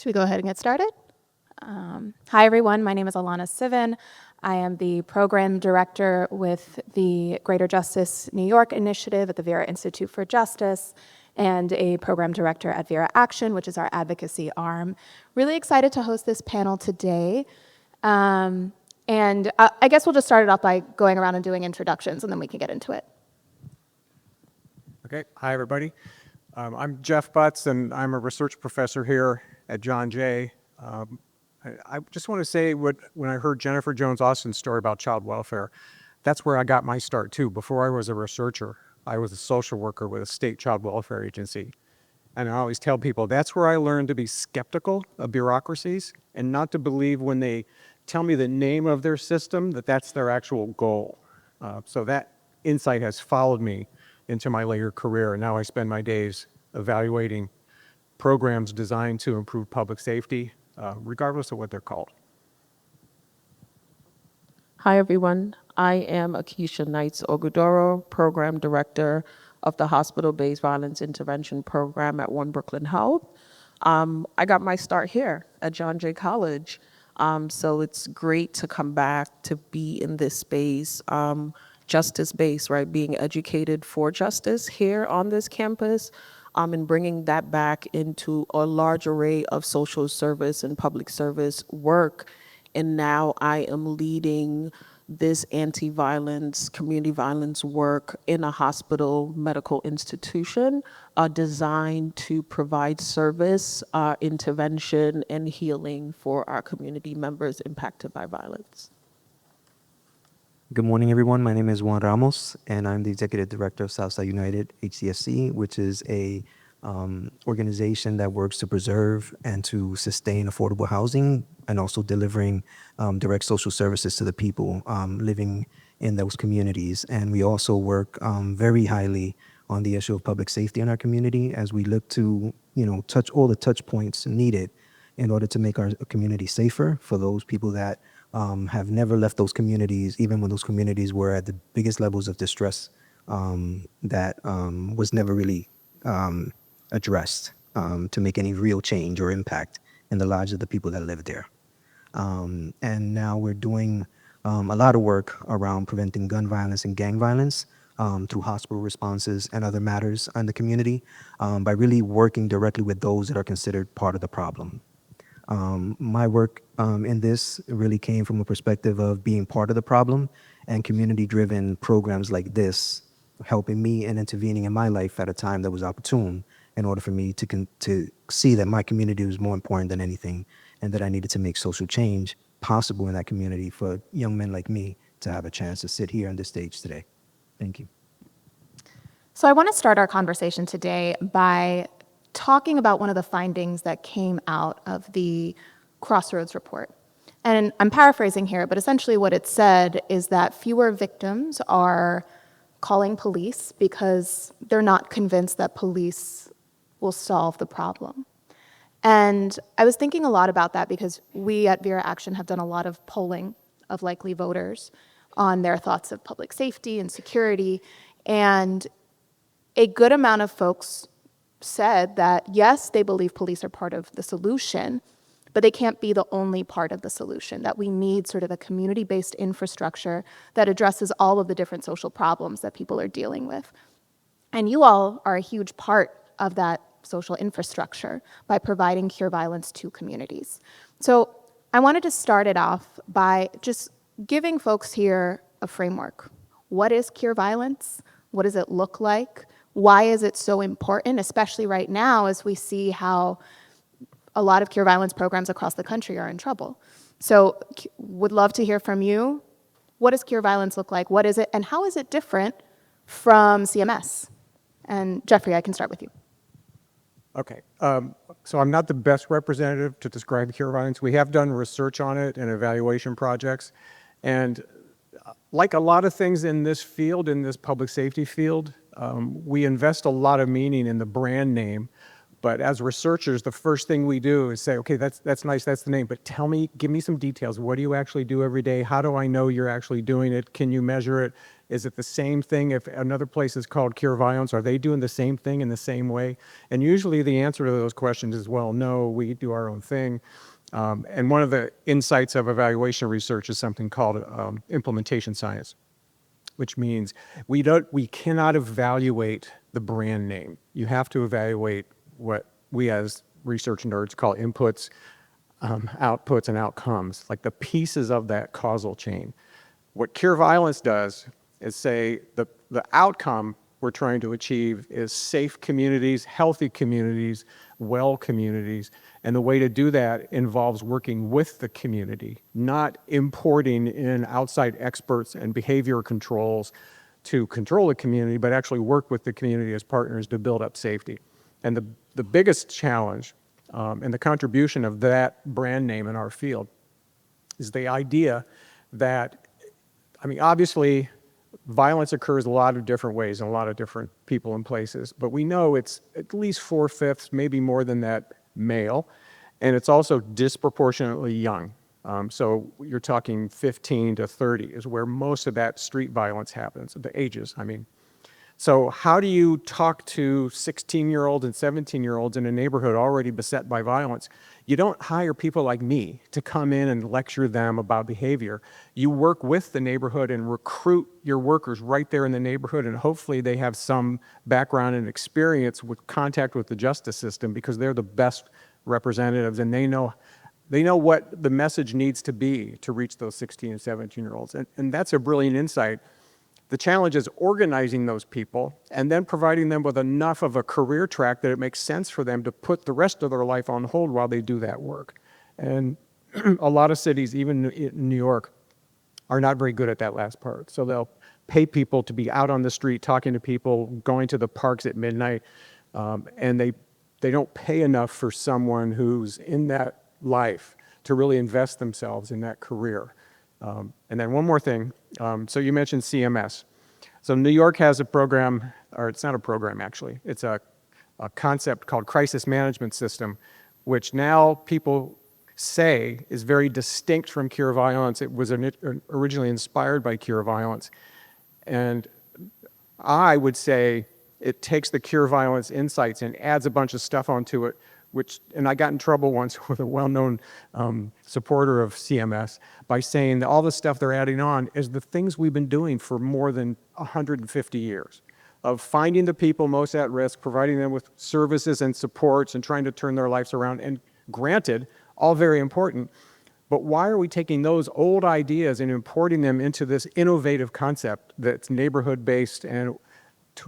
Should we go ahead and get started? Hi, everyone. My name is Alana Sivin. I am the program director with the Greater Justice New York initiative at the Vera Institute for Justice and a program director at Vera Action, which is our advocacy arm. Really excited to host this panel today. I guess we'll just start it off by going around and doing introductions, and then we can get into it. Okay, hi everybody. I'm Jeff Butts, and I'm a research professor here at John Jay. I just want to say when I heard Jennifer Jones-Austin's story about child welfare, that's where I got my start too. Before I was a researcher, I was a social worker with a state child welfare agency. And I always tell people that's where I learned to be skeptical of bureaucracies and not to believe when they tell me the name of their system that that's their actual goal. So that insight has followed me into my later career. And now I spend my days evaluating programs designed to improve public safety, regardless of what they're called. Hi, everyone. I am Akeisha Knights-Ogudoro, Program Director of the Hospital-Based Violence Intervention Program at One Brooklyn Health. I got my start here at John Jay College, so it's great to come back to be in this space, justice-based, right? Being educated for justice here on this campus, and bringing that back into a large array of social service and public service work. And now I am leading this anti-violence, community violence work in a hospital medical institution designed to provide service, intervention, and healing for our community members impacted by violence. Good morning, everyone. My name is Juan Ramos, and I'm the Executive Director of Southside United HCSC, which is a organization that works to preserve and to sustain affordable housing and also delivering direct social services to the people living in those communities. And we also work very highly on the issue of public safety in our community as we look to, touch all the touch points needed in order to make our community safer for those people that have never left those communities, even when those communities were at the biggest levels of distress that was never really addressed to make any real change or impact in the lives of the people that live there. And now we're doing a lot of work around preventing gun violence and gang violence through hospital responses and other matters in the community by really working directly with those that are considered part of the problem. My work in this really came from a perspective of being part of the problem and community-driven programs like this helping me and intervening in my life at a time that was opportune in order for me to see that my community was more important than anything and that I needed to make social change possible in that community for young men like me to have a chance to sit here on this stage today. Thank you. So I want to start our conversation today by talking about one of the findings that came out of the Crossroads report. And I'm paraphrasing here, but essentially what it said is that fewer victims are calling police because they're not convinced that police will solve the problem. And I was thinking a lot about that because we at Vera Action have done a lot of polling of likely voters on their thoughts of public safety and security. And a good amount of folks said that, yes, they believe police are part of the solution, but they can't be the only part of the solution, that we need sort of a community-based infrastructure that addresses all of the different social problems that people are dealing with. And you all are a huge part of that social infrastructure by providing cure violence to communities. So I wanted to start it off by just giving folks here a framework. What is cure violence? What does it look like? Why is it so important, especially right now as we see how a lot of cure violence programs across the country are in trouble? So would love to hear from you. What does cure violence look like? What is it? And how is it different from CMS? And Jeffrey, I can start with you. Okay, so I'm not the best representative to describe cure violence. We have done research on it and evaluation projects. And like a lot of things in this field, in this public safety field, we invest a lot of meaning in the brand name. But as researchers, the first thing we do is say, okay, that's nice, that's the name, but give me some details. What do you actually do every day? How do I know you're actually doing it? Can you measure it? Is it the same thing if another place is called Cure Violence? Are they doing the same thing in the same way? And usually the answer to those questions is, well, no, we do our own thing. And one of the insights of evaluation research is something called implementation science, which means we cannot evaluate the brand name. You have to evaluate what we as research nerds call inputs, outputs, and outcomes, like the pieces of that causal chain. What Cure Violence does is say the outcome we're trying to achieve is safe communities, healthy communities, well communities, and the way to do that involves working with the community, not importing in outside experts and behavior controls to control the community, but actually work with the community as partners to build up safety. And the biggest challenge and the contribution of that brand name in our field is the idea that, I mean, obviously, violence occurs a lot of different ways in a lot of different people and places, but we know it's at least 4/5, maybe more than that, male, and it's also disproportionately young. So you're talking 15 to 30 is where most of that street violence happens, the ages, I mean. So how do you talk to 16-year-olds and 17-year-olds in a neighborhood already beset by violence? You don't hire people like me to come in and lecture them about behavior. You work with the neighborhood and recruit your workers right there in the neighborhood, and hopefully they have some background and experience with contact with the justice system because they're the best representatives and they know what the message needs to be to reach those 16 and 17-year-olds. And that's a brilliant insight. The challenge is organizing those people and then providing them with enough of a career track that it makes sense for them to put the rest of their life on hold while they do that work. And a lot of cities, even in New York, are not very good at that last part. So they'll pay people to be out on the street talking to people, going to the parks at midnight, and they don't pay enough for someone who's in that life to really invest themselves in that career. And then one more thing. So you mentioned CMS. So New York has a program, or it's not a program actually, it's a concept called crisis management system, which now people say is very distinct from Cure Violence. It was originally inspired by Cure Violence. And I would say it takes the Cure Violence insights and adds a bunch of stuff onto it, and I got in trouble once with a well-known supporter of CMS by saying that all the stuff they're adding on is the things we've been doing for more than 150 years, of finding the people most at risk, providing them with services and supports, and trying to turn their lives around. And granted, all very important, but why are we taking those old ideas and importing them into this innovative concept that's neighborhood-based and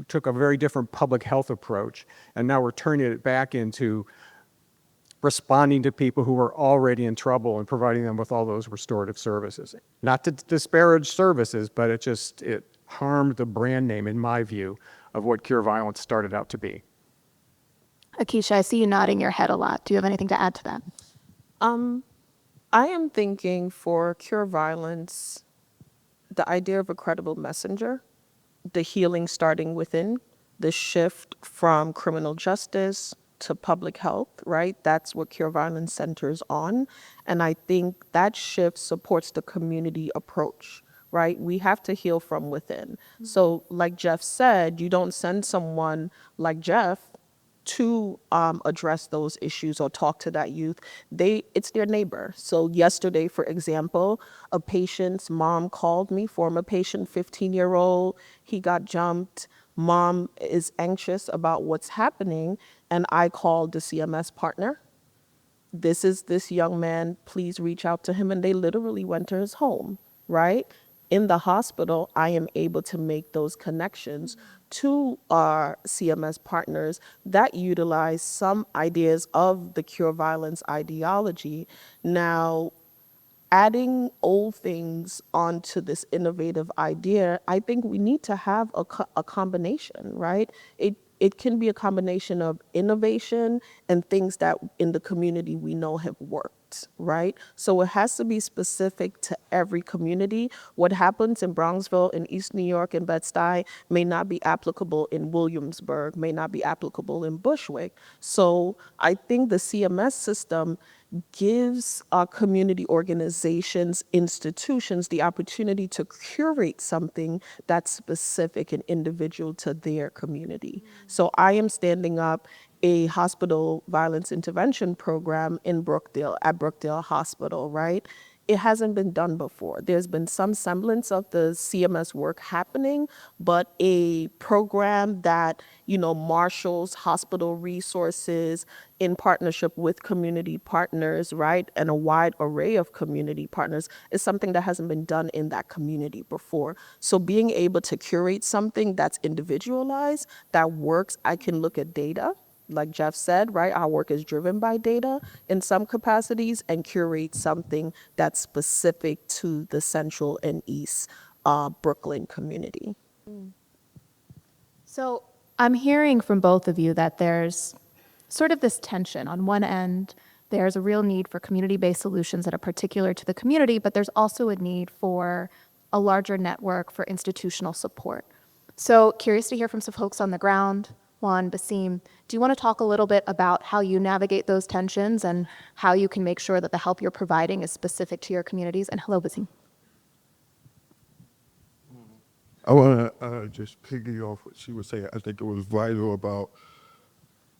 took a very different public health approach, and now we're turning it back into responding to people who are already in trouble and providing them with all those restorative services. Not to disparage services, but it harmed the brand name, in my view, of what Cure Violence started out to be. Akeisha, I see you nodding your head a lot. Do you have anything to add to that? I am thinking for Cure Violence, the idea of a credible messenger, the healing starting within, the shift from criminal justice to public health, right? That's what Cure Violence centers on. And I think that shift supports the community approach, right? We have to heal from within. So like Jeff said, you don't send someone like Jeff to address those issues or talk to that youth. It's their neighbor. So yesterday, for example, a patient's mom called me, former patient, 15-year-old, he got jumped. Mom is anxious about what's happening, and I called the CMS partner. This is this young man, please reach out to him. And they literally went to his home, right? In the hospital, I am able to make those connections to our CMS partners that utilize some ideas of the Cure Violence ideology. Now, adding old things onto this innovative idea, I think we need to have a combination, right? It can be a combination of innovation and things that in the community we know have worked. different, right? So it has to be specific to every community. What happens in Bronxville, in East New York, and Bed-Stuy may not be applicable in Williamsburg, may not be applicable in Bushwick. So I think the CMS system gives our community organizations, institutions, the opportunity to curate something that's specific and individual to their community. So I am standing up a hospital violence intervention program in Brookdale, at Brookdale Hospital, right? It hasn't been done before. There's been some semblance of the CMS work happening, but a program that, marshals hospital resources in partnership with community partners, right? And a wide array of community partners is something that hasn't been done in that community before. So being able to curate something that's individualized, that works, I can look at data, like Jeff said, right? Our work is driven by data in some capacities, and curate something that's specific to the Central and East Brooklyn community. So I'm hearing from both of you that there's sort of this tension. On one end, there's a real need for community-based solutions that are particular to the community, but there's also a need for a larger network for institutional support. So curious to hear from some folks on the ground. Juan, Basim, do you want to talk a little bit about how you navigate those tensions and how you can make sure that the help you're providing is specific to your communities? And hello, Basim. I want to just piggy off what she was saying. I think it was vital about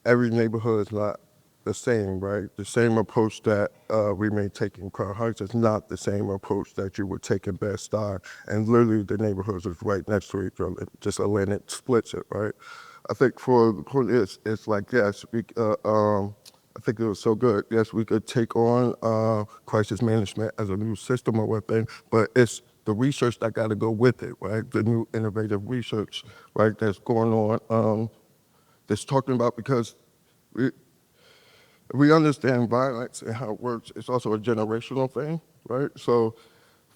every neighborhood is not the same, right? The same approach that we may take in Crown Heights is not the same approach that you would take in Bed-Stuy. And literally the neighborhoods is right next to each other. Just a lane that splits it, right? I think for this, it's like, yes, I think it was so good. Yes, we could take on crisis management as a new system or whatever, but it's the research that got to go with it, right? The new innovative research, right, that's going on, that's talking about, because we understand violence and how it works. It's also a generational thing, right? So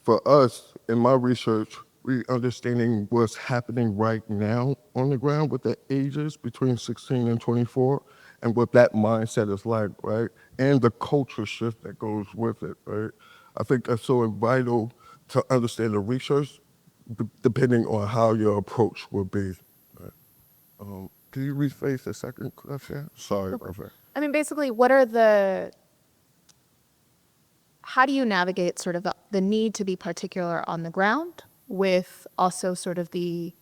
for us, in my research, we understanding what's happening right now on the ground with the ages between 16 and 24 and what that mindset is like, right? And the culture shift that goes with it, right? I think that's so vital to understand the research depending on how your approach will be. Right? Can you rephrase the second question? Sorry about that. I mean, basically, how do you navigate sort of the need to be particular on the ground with also sort of the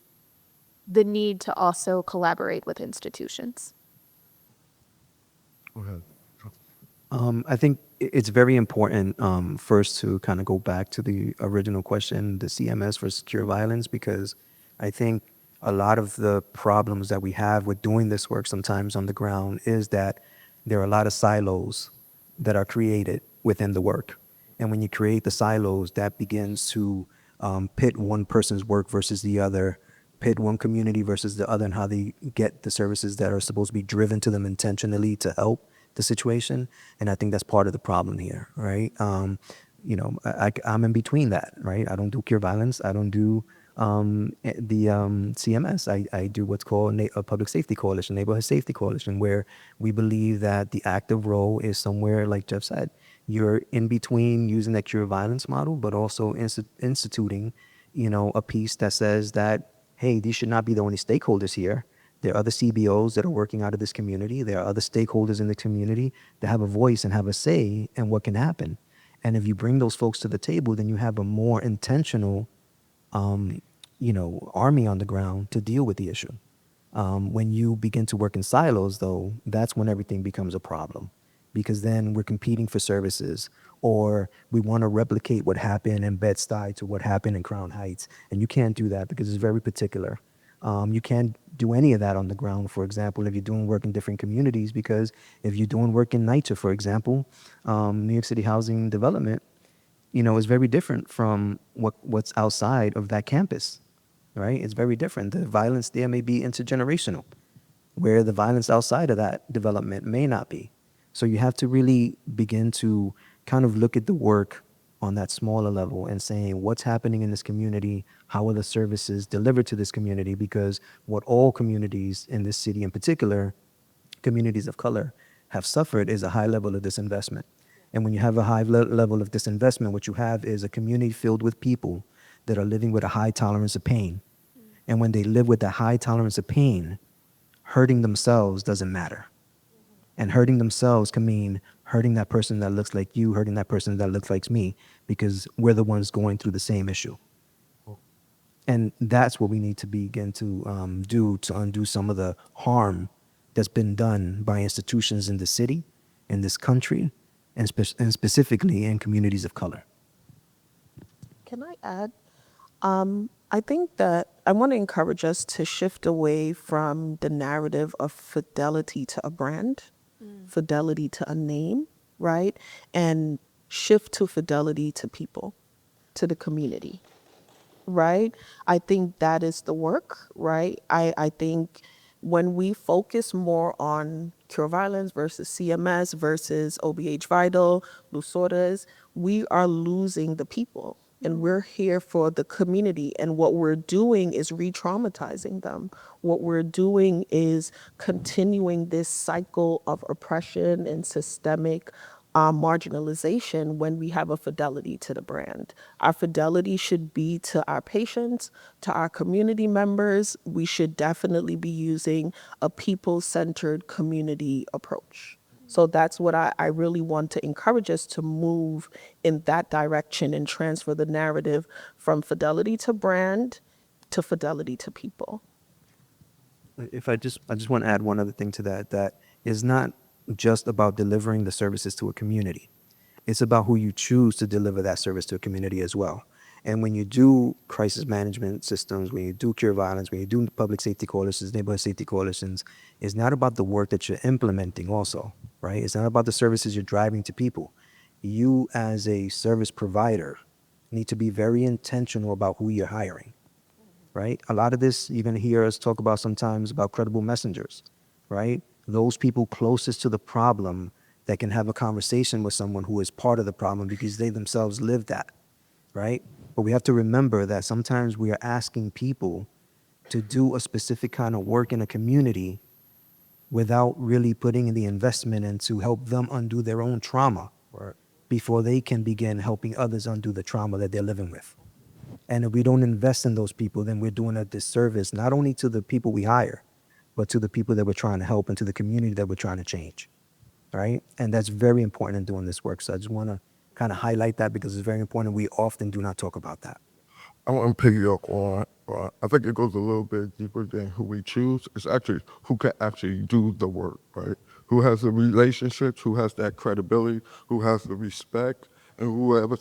need to also collaborate with institutions? Go ahead. I think it's very important first to kind of go back to the original question, the CMS for secure violence, because I think a lot of the problems that we have with doing this work sometimes on the ground is that there are a lot of silos that are created within the work. And when you create the silos, that begins to pit one person's work versus the other, pit one community versus the other, and how they get the services that are supposed to be driven to them intentionally to help the situation. And I think that's part of the problem here, right? I'm in between that, right? I don't do cure violence. I don't do the CMS. I do what's called a public safety coalition, neighborhood safety coalition, where we believe that the active role is somewhere, like Jeff said, you're in between using that cure violence model, but also instituting, a piece that says that, hey, these should not be the only stakeholders here. There are other CBOs that are working out of this community. There are other stakeholders in the community that have a voice and have a say in what can happen. And if you bring those folks to the table, then you have a more intentional, army on the ground to deal with the issue. When you begin to work in silos, though, that's when everything becomes a problem, because then we're competing for services, or we want to replicate what happened in Bed-Stuy to what happened in Crown Heights. And you can't do that because it's very particular. You can't do any of that on the ground, for example, if you're doing work in different communities, because if you're doing work in NYCHA, for example, New York City Housing Development, is very different from what's outside of that campus, right? It's very different. The violence there may be intergenerational, where the violence outside of that development may not be. So you have to really begin to kind of look at the work on that smaller level and saying, what's happening in this community? How are the services delivered to this community? Because what all communities in this city, in particular, communities of color, have suffered is a high level of disinvestment. And when you have a high level of disinvestment, what you have is a community filled with people that are living with a high tolerance of pain. And when they live with a high tolerance of pain, hurting themselves doesn't matter. And hurting themselves can mean hurting that person that looks like you, hurting that person that looks like me, because we're the ones going through the same issue. And that's what we need to begin to do to undo some of the harm that's been done by institutions in the city, in this country, and specifically in communities of color. Can I add? I think that I want to encourage us to shift away from the narrative of fidelity to a brand, fidelity to a name, right? And shift to fidelity to people, to the community, right? I think that is the work, right? I think when we focus more on cure violence versus CMS versus OBH Vital, Lusoras, we are losing the people. And we're here for the community. And what we're doing is re-traumatizing them. What we're doing is continuing this cycle of oppression and systemic marginalization when we have a fidelity to the brand. Our fidelity should be to our patients, to our community members. We should definitely be using a people-centered community approach. So that's what I really want to encourage us to move in that direction and transfer the narrative from fidelity to brand to fidelity to people. If I just want to add one other thing to that, that is not just about delivering the services to a community. It's about who you choose to deliver that service to a community as well. And when you do crisis management systems, when you do cure violence, when you do public safety coalitions, neighborhood safety coalitions, it's not about the work that you're implementing also, right? It's not about the services you're driving to people. You as a service provider need to be very intentional about who you're hiring, right? A lot of this, you're going to hear us talk about sometimes about credible messengers, right? Those people closest to the problem that can have a conversation with someone who is part of the problem because they themselves live that, right? But we have to remember that sometimes we are asking people to do a specific kind of work in a community without really putting in the investment in to help them undo their own trauma before they can begin helping others undo the trauma that they're living with. And if we don't invest in those people, then we're doing a disservice not only to the people we hire, but to the people that we're trying to help and to the community that we're trying to change, right? And that's very important in doing this work. So I just want to kind of highlight that because it's very important. We often do not talk about that. I want to piggyback on. I think it goes a little bit deeper than who we choose. It's actually who can actually do the work, right? Who has the relationships, who has that credibility, who has the respect, and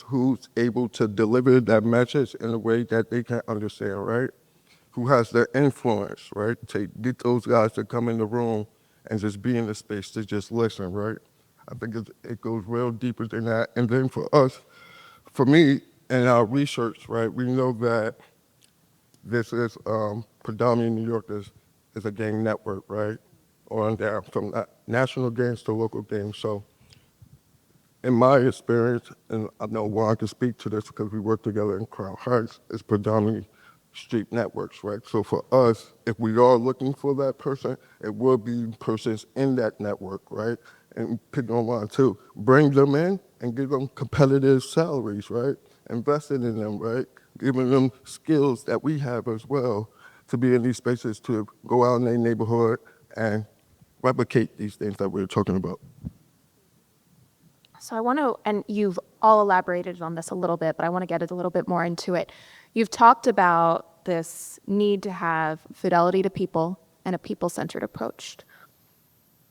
who's able to deliver that message in a way that they can understand, right? Who has the influence, right? To get those guys to come in the room and just be in the space to just listen, right? I think it goes real deeper than that. And then for us, for me, in our research, right, we know that this is predominantly in New York is a gang network, right? On down from national gangs to local gangs. So in my experience, and I know Juan can speak to this because we work together in Crown Heights, it's predominantly street networks, right? So for us, if we are looking for that person, it will be persons in that network, right? And pick on Juan too, bring them in and give them competitive salaries, right? Invested in them, right? Giving them skills that we have as well to be in these spaces to go out in their neighborhood and replicate these things that we're talking about. So I want to, and you've all elaborated on this a little bit, but I want to get a little bit more into it. You've talked about this need to have fidelity to people and a people-centered approach.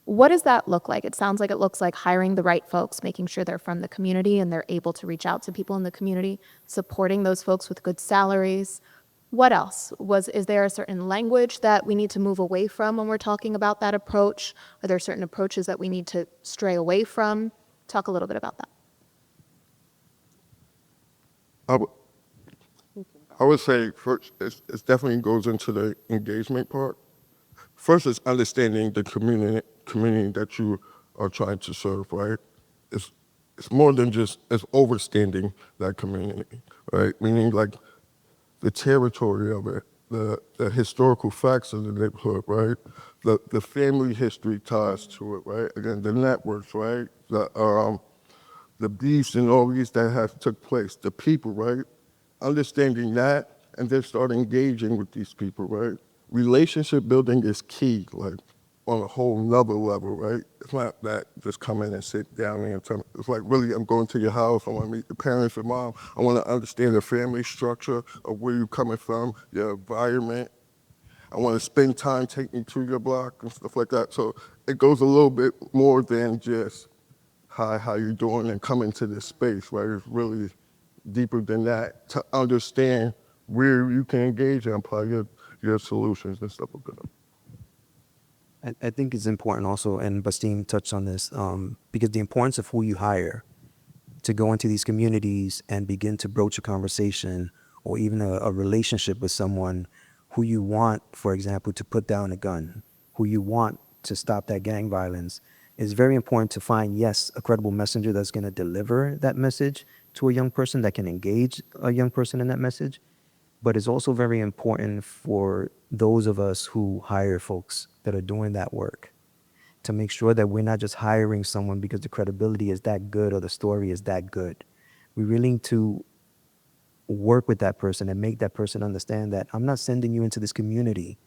What does that look like? It sounds like it looks like hiring the right folks, making sure they're from the community and they're able to reach out to people in the community, supporting those folks with good salaries. What else? Is there a certain language that we need to move away from when we're talking about that approach? Are there certain approaches that we need to stray away from? Talk a little bit about that. I would say first, it definitely goes into the engagement part. First is understanding the community that you are trying to serve, right? It's more than just, it's overstanding that community, right? Meaning like the territory of it, the historical facts of the neighborhood, right? The family history ties to it, right? Again, the networks, right? the beefs and all these that have took place, the people, right? Understanding that and then start engaging with these people, right? Relationship building is key, like on a whole nother level, right? It's not that just come in and sit down and tell me. It's like really, I'm going to your house. I want to meet the parents and mom. I want to understand the family structure of where you're coming from, your environment. I want to spend time taking you to your block and stuff like that. So it goes a little bit more than just, hi, how you doing, and come into this space, right? It's really deeper than that to understand where you can engage and apply your solutions and stuff like that. I think it's important also, and Basim touched on this, because the importance of who you hire to go into these communities and begin to broach a conversation or even a relationship with someone who you want, for example, to put down a gun, who you want to stop that gang violence, is very important to find, yes, a credible messenger that's going to deliver that message to a young person, that can engage a young person in that message. But it's also very important for those of us who hire folks that are doing that work to make sure that we're not just hiring someone because the credibility is that good or the story is that good. We really need to work with that person and make that person understand that I'm not sending you into this community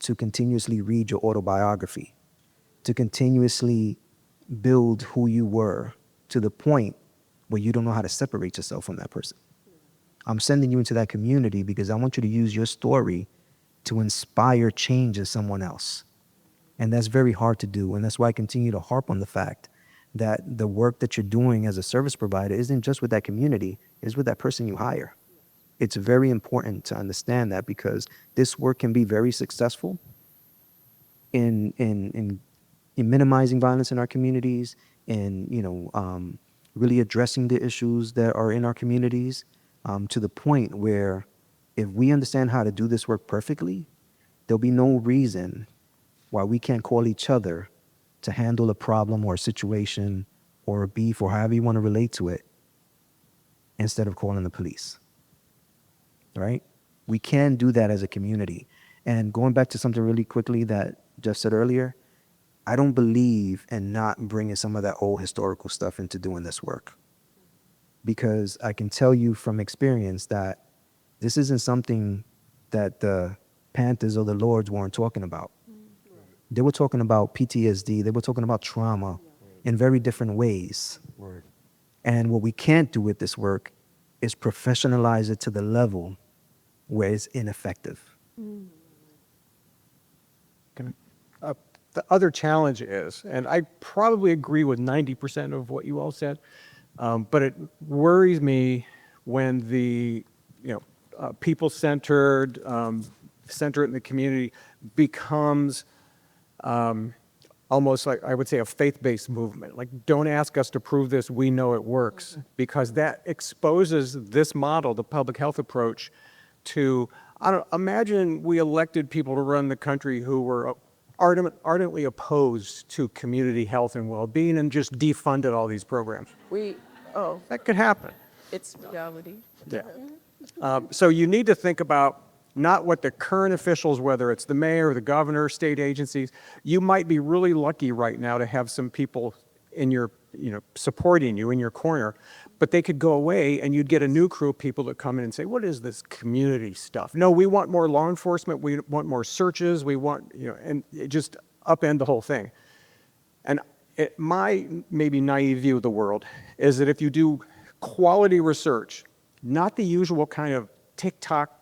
to continuously read your autobiography, to continuously build who you were to the point where you don't know how to separate yourself from that person. I'm sending you into that community because I want you to use your story to inspire change in someone else. And that's very hard to do. And that's why I continue to harp on the fact that the work that you're doing as a service provider isn't just with that community, it's with that person you hire. It's very important to understand that, because this work can be very successful in minimizing violence in our communities, and really addressing the issues that are in our communities, to the point where if we understand how to do this work perfectly, there'll be no reason why we can't call each other to handle a problem or a situation or a beef or however you want to relate to it, instead of calling the police. Right? We can do that as a community. And going back to something really quickly that Jeff said earlier, I don't believe in not bringing some of that old historical stuff into doing this work. Because I can tell you from experience that this isn't something that the Panthers or the Lords weren't talking about. They were talking about PTSD. They were talking about trauma in very different ways. Right. And what we can't do with this work is professionalize it to the level where it's ineffective. The other challenge is, and I probably agree with 90% of what you all said, but it worries me when the people-centered, center it in the community becomes almost like, I would say, a faith-based movement. Like, don't ask us to prove this, we know it works. Because that exposes this model, the public health approach, to, imagine we elected people to run the country who were ardently opposed to community health and well-being and just defunded all these programs. That could happen. It's reality. Yeah. So you need to think about not what the current officials, whether it's the mayor or the governor, state agencies, you might be really lucky right now to have some people in your, supporting you in your corner, but they could go away and you'd get a new crew of people that come in and say, what is this community stuff? No, we want more law enforcement. We want more searches. We want, and it just upend the whole thing. And my maybe naive view of the world is that if you do quality research, not the usual kind of TikTok,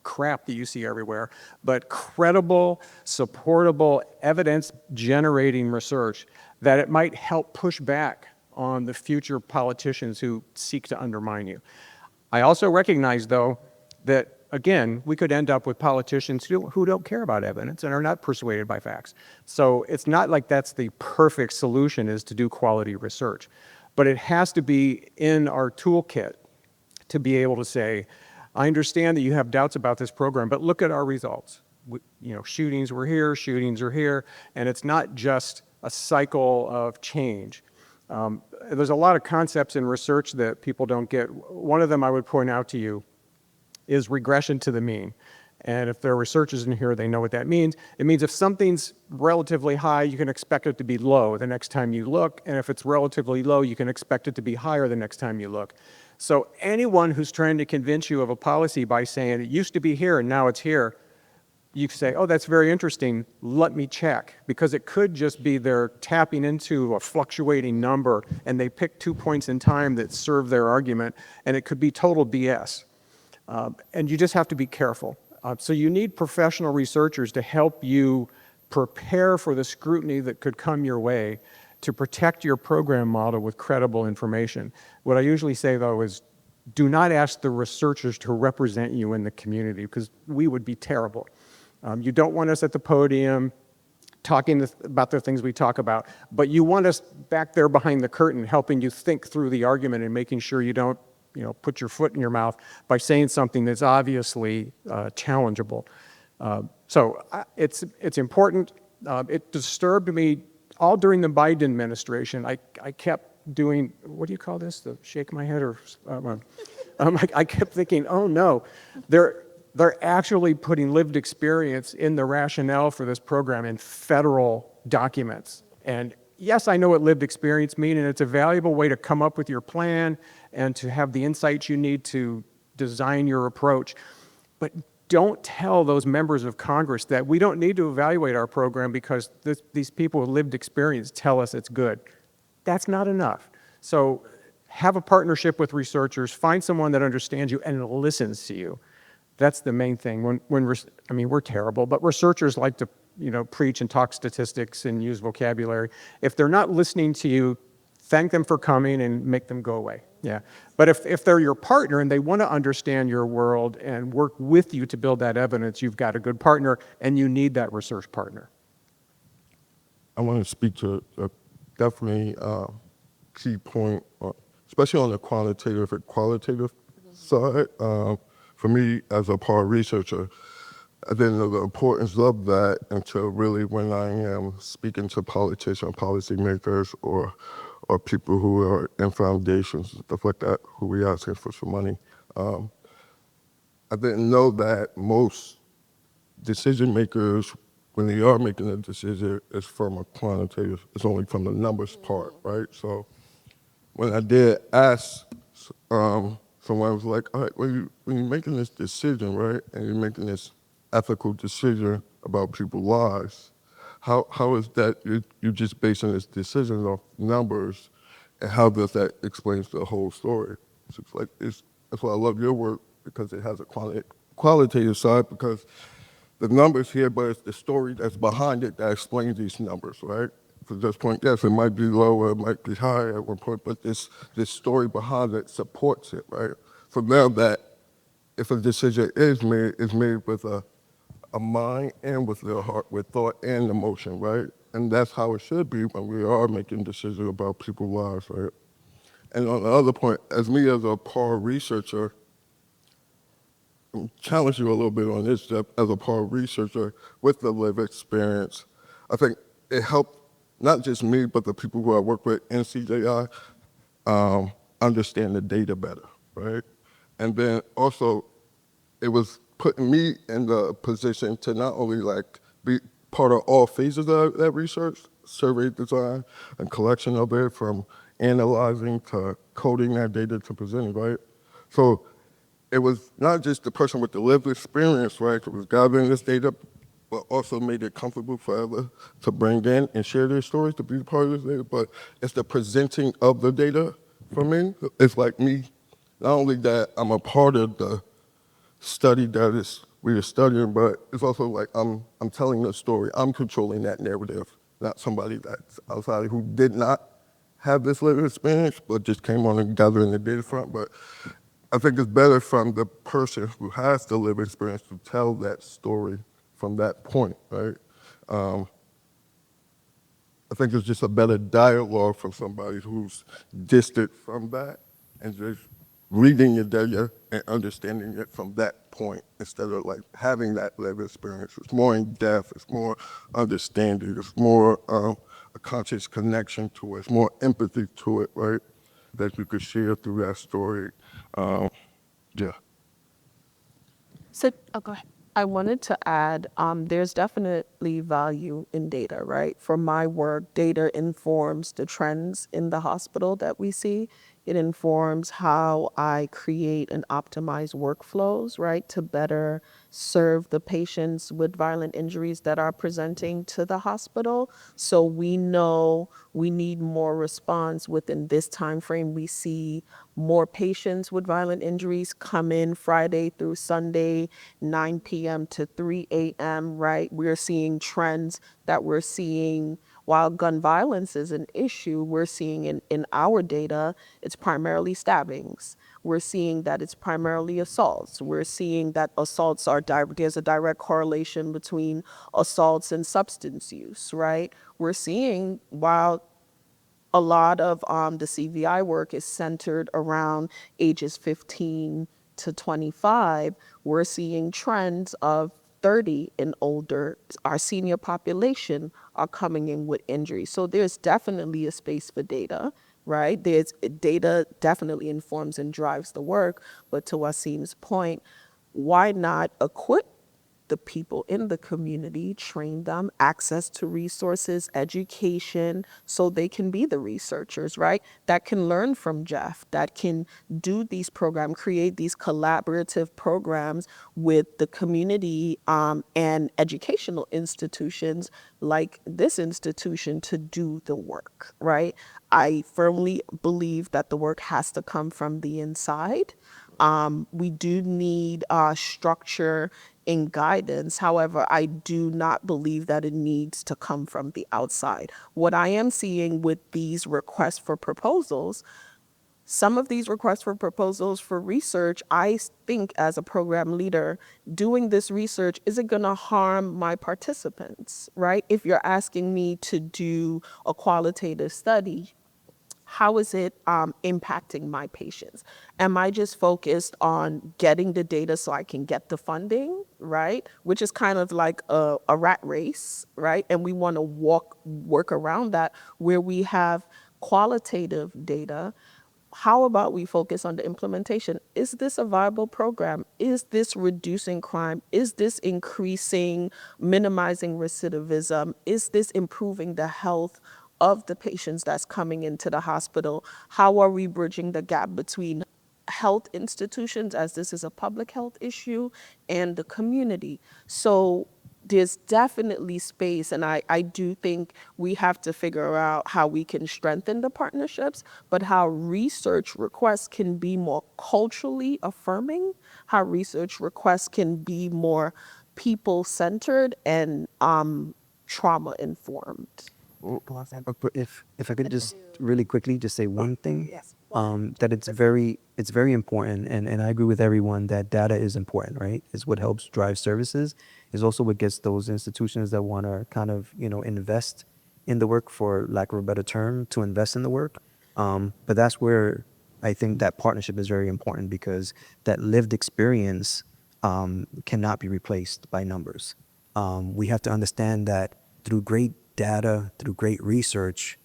crap that you see everywhere, but credible, supportable, evidence-generating research, that it might help push back on the future politicians who seek to undermine you. I also recognize, though, that, again, we could end up with politicians who don't care about evidence and are not persuaded by facts. So it's not like that's the perfect solution, is to do quality research. But it has to be in our toolkit to be able to say, I understand that you have doubts about this program, but look at our results. Shootings were here, shootings are here, and it's not just a cycle of change. There's a lot of concepts in research that people don't get. One of them I would point out to you is regression to the mean. And if there are researchers in here, they know what that means. It means if something's relatively high, you can expect it to be low the next time you look. And if it's relatively low, you can expect it to be higher the next time you look. So anyone who's trying to convince you of a policy by saying it used to be here and now it's here, you say, oh, that's very interesting, let me check. Because it could just be they're tapping into a fluctuating number and they pick 2 points in time that serve their argument, and it could be total BS. And you just have to be careful. So you need professional researchers to help you prepare for the scrutiny that could come your way to protect your program model with credible information. What I usually say, though, is do not ask the researchers to represent you in the community, because we would be terrible. You don't want us at the podium talking about the things we talk about, but you want us back there behind the curtain helping you think through the argument and making sure you don't put your foot in your mouth by saying something that's obviously challengeable. So it's important. It disturbed me all during the Biden administration. I kept doing, what do you call this? The shake my head or, I kept thinking, oh no, they're actually putting lived experience in the rationale for this program in federal documents. And yes, I know what lived experience means, and it's a valuable way to come up with your plan and to have the insights you need to design your approach. But don't tell those members of Congress that we don't need to evaluate our program because these people with lived experience tell us it's good. That's not enough. So have a partnership with researchers, find someone that understands you and listens to you. That's the main thing. We're terrible, but researchers like to preach and talk statistics and use vocabulary. If they're not listening to you, thank them for coming and make them go away. Yeah. But if they're your partner and they want to understand your world and work with you to build that evidence, you've got a good partner, and you need that research partner. I want to speak to definitely key point, especially on the quantitative and qualitative side. For me, as a PAR researcher, I didn't know the importance of that until really when I am speaking to politicians, policymakers, or people who are in foundations, stuff like that, who we asking for some money. I didn't know that most decision makers, when they are making a decision, is from a quantitative, it's only from the numbers part, right? So when I did ask, someone was like, all right, when you're making this decision, right, and you're making this ethical decision about people's lives, how is that you're just basing this decision off numbers, and how does that explain the whole story? So it's like, that's why I love your work, because it has a qualitative side, because the numbers here, but it's the story that's behind it that explains these numbers, right? To this point, yes, it might be low or it might be high at one point, but this story behind it supports it, right? So now that if a decision is made with a mind and with the heart, with thought and emotion, right? And that's how it should be when we are making decisions about people's lives, right? And on the other point, as a PAR researcher, challenge you a little bit on this, Jeff, as a PAR researcher with the lived experience. I think it helped not just me, but the people who I work with in CJI understand the data better, right? And then also, it was putting me in the position to not only be part of all phases of that research, survey design and collection of it, from analyzing to coding that data to presenting, right? So it was not just the person with the lived experience, right, that was gathering this data, but also made it comfortable for others to bring in and share their stories, to be part of this data, but it's the presenting of the data for me. It's like me, not only that I'm a part of the study that we are studying, but it's also like I'm telling the story. I'm controlling that narrative, not somebody that's outside who did not have this lived experience, but just came on and gathered in the data front. But I think it's better from the person who has the lived experience to tell that story from that point, right? I think it's just a better dialogue from somebody who's distant from that and just reading your data and understanding it from that point instead of having that lived experience. It's more in depth, it's more understanding, it's more a conscious connection to it, it's more empathy to it, right? That you could share through that story. Yeah. So, oh, go ahead. I wanted to add, there's definitely value in data, right? For my work, data informs the trends in the hospital that we see. It informs how I create and optimize workflows, right, to better serve the patients with violent injuries that are presenting to the hospital. So we know we need more response within this time frame. We see more patients with violent injuries come in Friday through Sunday, 9 p.m. to 3 a.m., right? We're seeing trends that we're seeing while gun violence is an issue. We're seeing in our data, it's primarily stabbings. We're seeing that it's primarily assaults. We're seeing that assaults are there's a direct correlation between assaults and substance use, right? We're seeing while a lot of the CVI work is centered around ages 15 to 25. We're seeing trends of 30 and older. Our senior population are coming in with injuries. So there's definitely a space for data, right? There's data definitely informs and drives the work. But to Wasim's point, why not equip the people in the community, train them, access to resources, education, so they can be the researchers, right? That can learn from Jeff, that can do these programs, create these collaborative programs with the community and educational institutions like this institution to do the work, right? I firmly believe that the work has to come from the inside. We do need structure and guidance. However, I do not believe that it needs to come from the outside. What I am seeing with these requests for proposals, some of these requests for proposals for research, I think as a program leader, doing this research isn't going to harm my participants, right? If you're asking me to do a qualitative study, how is it impacting my patients? Am I just focused on getting the data so I can get the funding, right? Which is kind of like a rat race, right? And we want to work around that where we have qualitative data. How about we focus on the implementation? Is this a viable program? Is this reducing crime? Is this minimizing recidivism? Is this improving the health of the patients that's coming into the hospital? How are we bridging the gap between health institutions, as this is a public health issue, and the community? So there's definitely space, and I do think we have to figure out how we can strengthen the partnerships, but how research requests can be more culturally affirming, how research requests can be more people-centered and trauma-informed. If I could just really quickly just say one thing, that it's very important, and I agree with everyone that data is important, right? It's what helps drive services. It's also what gets those institutions that want to kind of invest in the work, for lack of a better term, to invest in the work. But that's where I think that partnership is very important, because that lived experience cannot be replaced by numbers. We have to understand that through great data, through great research,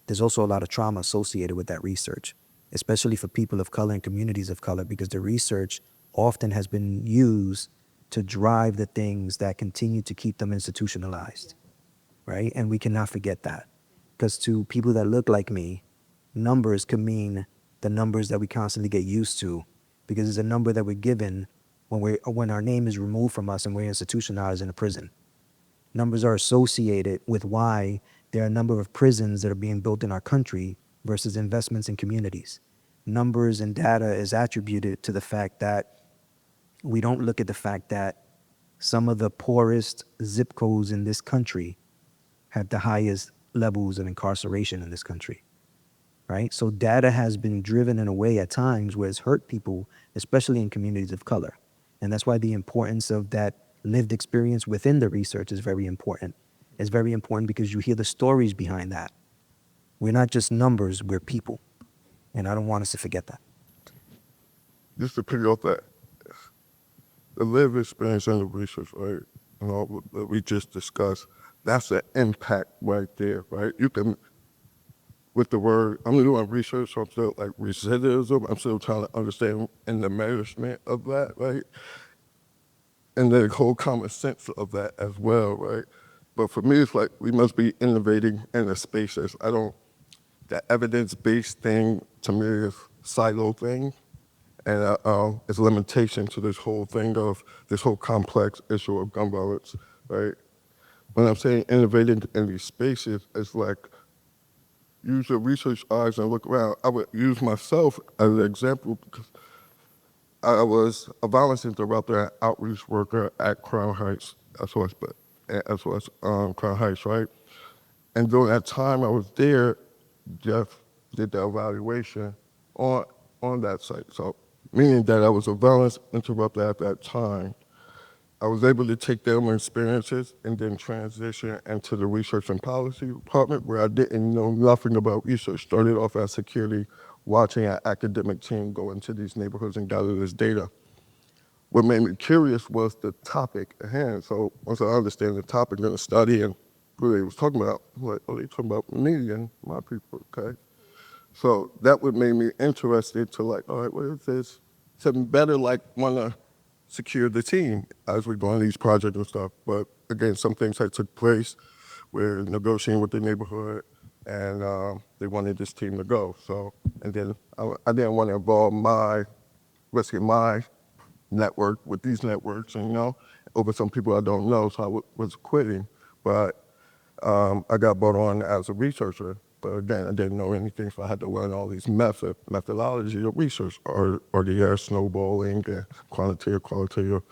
there's also a lot of trauma associated with that research, especially for people of color and communities of color, because the research often has been used to drive the things that continue to keep them institutionalized, right? And we cannot forget that, because to people that look like me, numbers could mean the numbers that we constantly get used to, because it's a number that we're given when our name is removed from us and we're institutionalized in a prison. Numbers are associated with why there are a number of prisons that are being built in our country versus investments in communities. Numbers and data is attributed to the fact that we don't look at the fact that some of the poorest zip codes in this country have the highest levels of incarceration in this country, right? So data has been driven in a way at times where it's hurt people, especially in communities of color. And that's why the importance of that lived experience within the research is very important. It's very important because you hear the stories behind that. We're not just numbers, we're people. And I don't want us to forget that. Just to pick off that, the lived experience and the research, right? And all that we just discussed, that's an impact right there, right? You can, with the word, I'm doing research, so I'm still like recidivism, I'm still trying to understand in the measurement of that, right? and the whole common sense of that as well, right? But for me, it's like we must be innovating in the spaces. That evidence-based thing to me is silo thing, and it's a limitation to this whole thing of this whole complex issue of gun violence, right? When I'm saying innovating in these spaces, it's like use your research eyes and look around. I would use myself as an example because I was a violence interrupter and outreach worker at Crown Heights, Crown Heights, right? And during that time I was there, Jeff did the evaluation on that site. So meaning that I was a violence interrupter at that time, I was able to take their experiences and then transition into the research and policy department where I didn't know nothing about research. Started off as security, watching an academic team go into these neighborhoods and gather this data. What made me curious was the topic at hand. So once I understand the topic in the study and who they was talking about, I'm like, oh, they talking about me and my people, okay? So that would make me interested to like, all right, what is this? Something better like wanna secure the team as we go on these projects and stuff. But again, some things that took place, we're negotiating with the neighborhood and they wanted this team to go. So, and then I didn't want to involve risking my network with these networks and, over some people I don't know, so I was quitting. But I got brought on as a researcher, but again, I didn't know anything, so I had to learn all these methodology of research, or the air snowballing, and qualitative.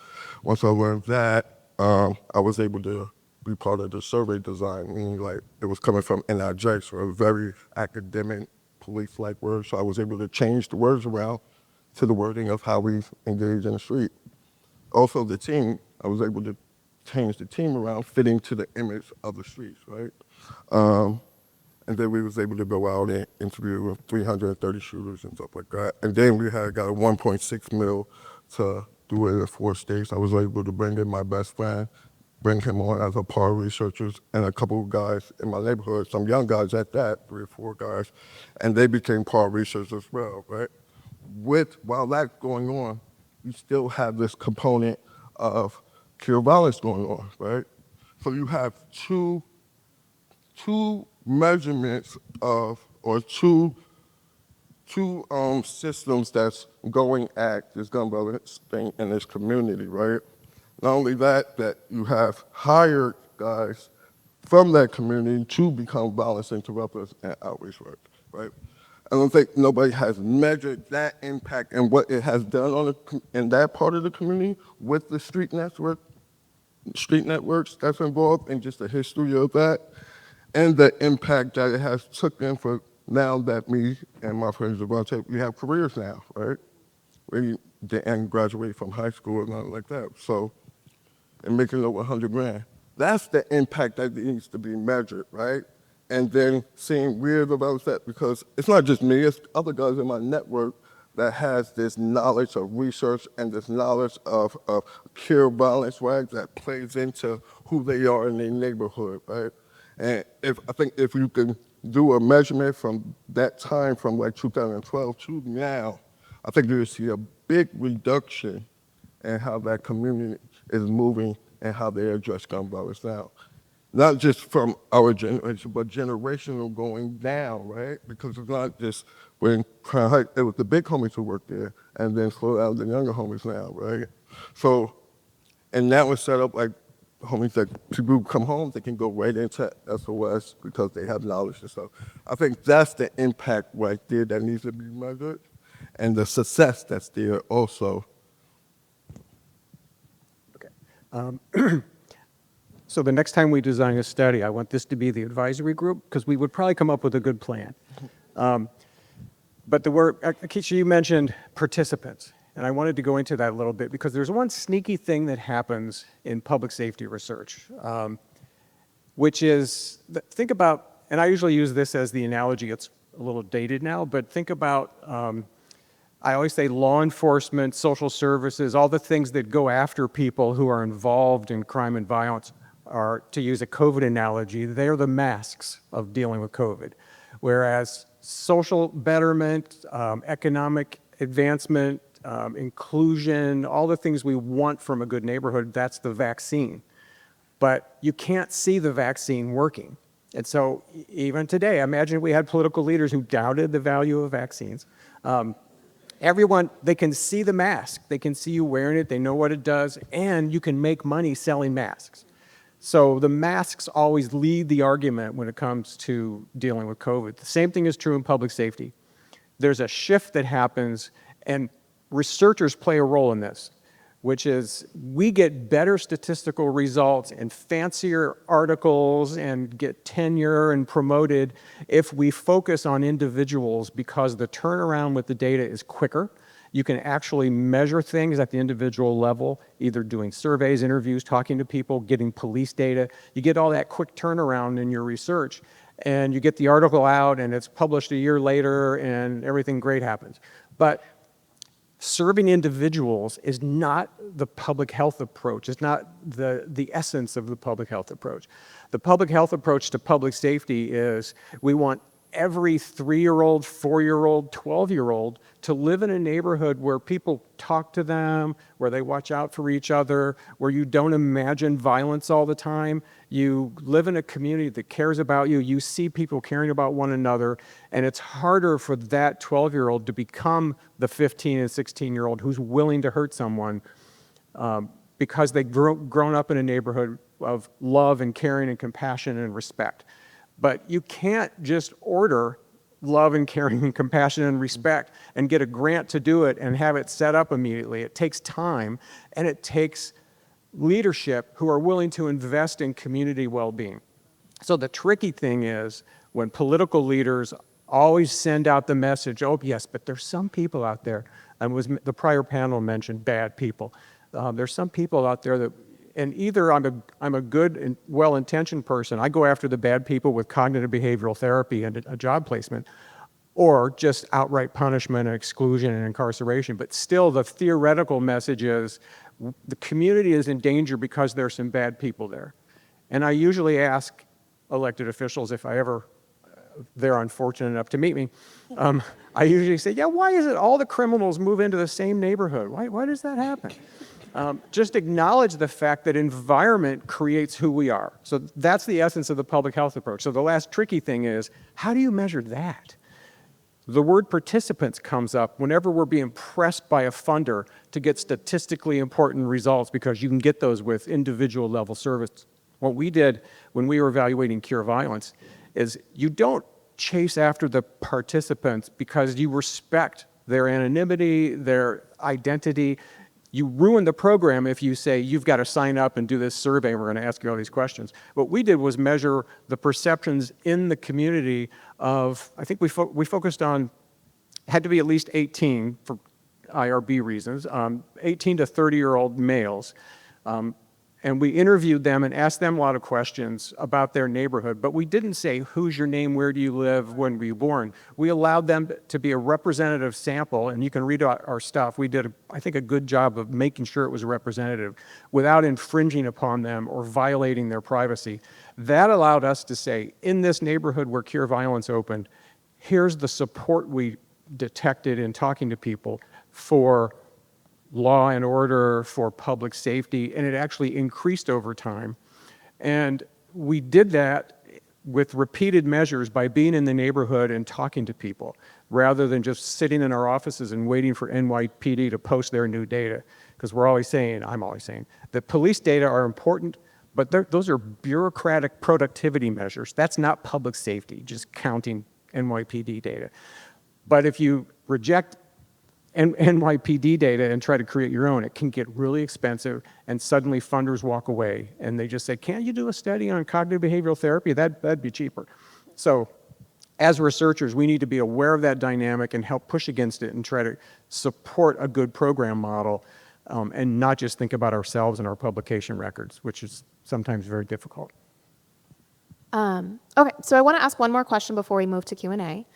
Once I learned that, I was able to be part of the survey design, meaning like it was coming from NIJ, so a very academic, police-like word, so I was able to change the words around to the wording of how we engage in the street. Also the team, I was able to change the team around fitting to the image of the streets, right? And then we was able to go out and interview 330 shooters and stuff like that. And then we got a 1.6 mil to do it in 4 states. I was able to bring in my best friend, bring him on as a part of researchers, and a couple of guys in my neighborhood, some young guys at that, 3 or 4 guys, and they became part of research as well, right? While that's going on, you still have this component of pure violence going on, right? So you have two measurements of, or two systems that's going at this gun violence thing in this community, right? Not only that you have hired guys from that community to become violence interrupters and outreach work, right? I don't think nobody has measured that impact and what it has done in that part of the community with the street networks that's involved, and just the history of that, and the impact that it has took in for now that me and my friends Devontae, we have careers now, right? We didn't graduate from high school or nothing like that. So, and making over 100 grand. That's the impact that needs to be measured, right? And then seeing where the values at, because it's not just me, it's other guys in my network that has this knowledge of research and this knowledge of pure violence, right? That plays into who they are in their neighborhood, right? And I think if you can do a measurement from that time, from like 2012 to now, I think you'll see a big reduction in how that community is moving and how they address gun violence now. Not just from our generation, but generational going down, right? Because it's not just when Crown Heights, it was the big homies who worked there, and then slow down the younger homies now, right? So, and now it's set up like homies that people who come home, they can go right into SOS because they have knowledge and stuff. I think that's the impact right there that needs to be measured, and the success that's there also. Okay. So the next time we design a study, I want this to be the advisory group, because we would probably come up with a good plan. But the word, Akeisha, you mentioned participants, and I wanted to go into that a little bit, because there's one sneaky thing that happens in public safety research, which is, think about, and I usually use this as the analogy, it's a little dated now, but think about, I always say law enforcement, social services, all the things that go after people who are involved in crime and violence are, to use a COVID analogy, they're the masks of dealing with COVID. Whereas social betterment, economic advancement, inclusion, all the things we want from a good neighborhood, that's the vaccine. But you can't see the vaccine working. And so even today, imagine we had political leaders who doubted the value of vaccines. Everyone, they can see the mask. They can see you wearing it. They know what it does. And you can make money selling masks. So the masks always lead the argument when it comes to dealing with COVID. The same thing is true in public safety. There's a shift that happens, and researchers play a role in this, which is we get better statistical results and fancier articles and get tenure and promoted if we focus on individuals, because the turnaround with the data is quicker. You can actually measure things at the individual level, either doing surveys, interviews, talking to people, getting police data. You get all that quick turnaround in your research, and you get the article out, and it's published a year later, and everything great happens. But serving individuals is not the public health approach. It's not the essence of the public health approach. The public health approach to public safety is we want every 3-year-old, 4-year-old, 12-year-old to live in a neighborhood where people talk to them, where they watch out for each other, where you don't imagine violence all the time. You live in a community that cares about you. You see people caring about one another, and it's harder for that 12-year-old to become the 15 and 16-year-old who's willing to hurt someone because they've grown up in a neighborhood of love and caring and compassion and respect. But you can't just order love and caring and compassion and respect and get a grant to do it and have it set up immediately. It takes time, and it takes leadership who are willing to invest in community well-being. So the tricky thing is when political leaders always send out the message, oh yes, but there's some people out there, and the prior panel mentioned bad people. There's some people out there that, and either I'm a good and well-intentioned person, I go after the bad people with cognitive behavioral therapy and a job placement, or just outright punishment and exclusion and incarceration. But still, the theoretical message is the community is in danger because there's some bad people there. And I usually ask elected officials, if they're unfortunate enough to meet me, I usually say, yeah, why is it all the criminals move into the same neighborhood? Why does that happen? Just acknowledge the fact that environment creates who we are. So that's the essence of the public health approach. So the last tricky thing is, how do you measure that? The word participants comes up whenever we're being pressed by a funder to get statistically important results, because you can get those with individual level service. What we did when we were evaluating cure violence is you don't chase after the participants because you respect their anonymity, their identity. You ruin the program if you say, you've got to sign up and do this survey, and we're going to ask you all these questions. What we did was measure the perceptions in the community of, I think we focused on, had to be at least 18 for IRB reasons, 18 to 30-year-old males. And we interviewed them and asked them a lot of questions about their neighborhood, but we didn't say, who's your name, where do you live, when were you born? We allowed them to be a representative sample, and you can read our stuff. We did, I think, a good job of making sure it was representative without infringing upon them or violating their privacy. That allowed us to say, in this neighborhood where Cure Violence opened, here's the support we detected in talking to people for law and order, for public safety, and it actually increased over time. And we did that with repeated measures by being in the neighborhood and talking to people, rather than just sitting in our offices and waiting for NYPD to post their new data. Because I'm always saying, that police data are important, but those are bureaucratic productivity measures. That's not public safety, just counting NYPD data. But if you reject NYPD data and try to create your own, it can get really expensive, and suddenly funders walk away and they just say, can't you do a study on cognitive behavioral therapy? That'd be cheaper. So as researchers, we need to be aware of that dynamic and help push against it and try to support a good program model, and not just think about ourselves and our publication records, which is sometimes very difficult. Okay, so I want to ask one more question before we move to Q&A.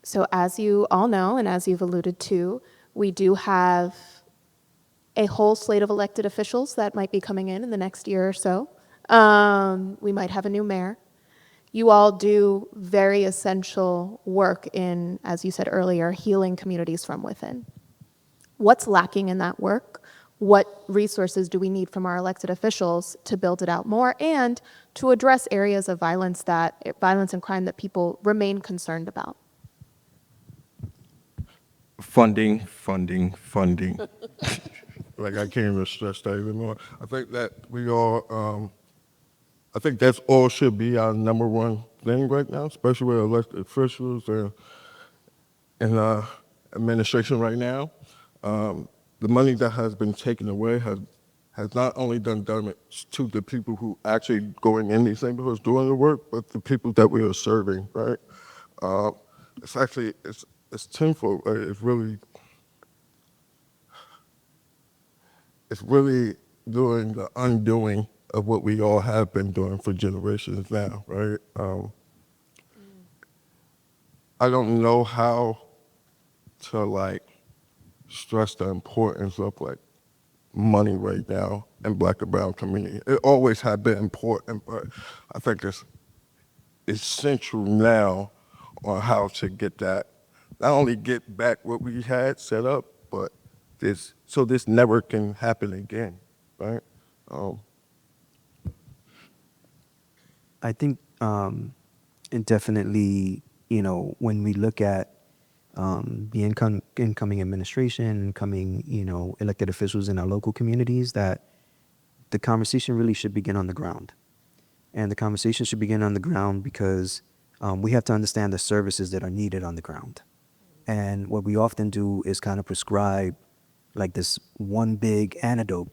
So as you all know, and as you've alluded to, we do have a whole slate of elected officials that might be coming in the next year or so. We might have a new mayor. You all do very essential work in, as you said earlier, healing communities from within. What's lacking in that work? What resources do we need from our elected officials to build it out more and to address areas of violence and crime that people remain concerned about? Funding, funding, funding. Like, I can't even stress that even more. I think that we all, I think that's all should be our number one thing right now, especially with elected officials and administration right now. The money that has been taken away has not only done damage to the people who actually going in these neighborhoods doing the work, but the people that we are serving, right? It's actually, it's tenfold, right? It's really doing the undoing of what we all have been doing for generations now, right? I don't know how to like stress the importance of like money right now in Black and Brown community. It always had been important, but I think it's essential now on how to get that, not only get back what we had set up, but this never can happen again, right? I think it definitely, when we look at the incoming administration, incoming, elected officials in our local communities, that the conversation really should begin on the ground. And the conversation should begin on the ground because we have to understand the services that are needed on the ground. And what we often do is kind of prescribe like this one big antidote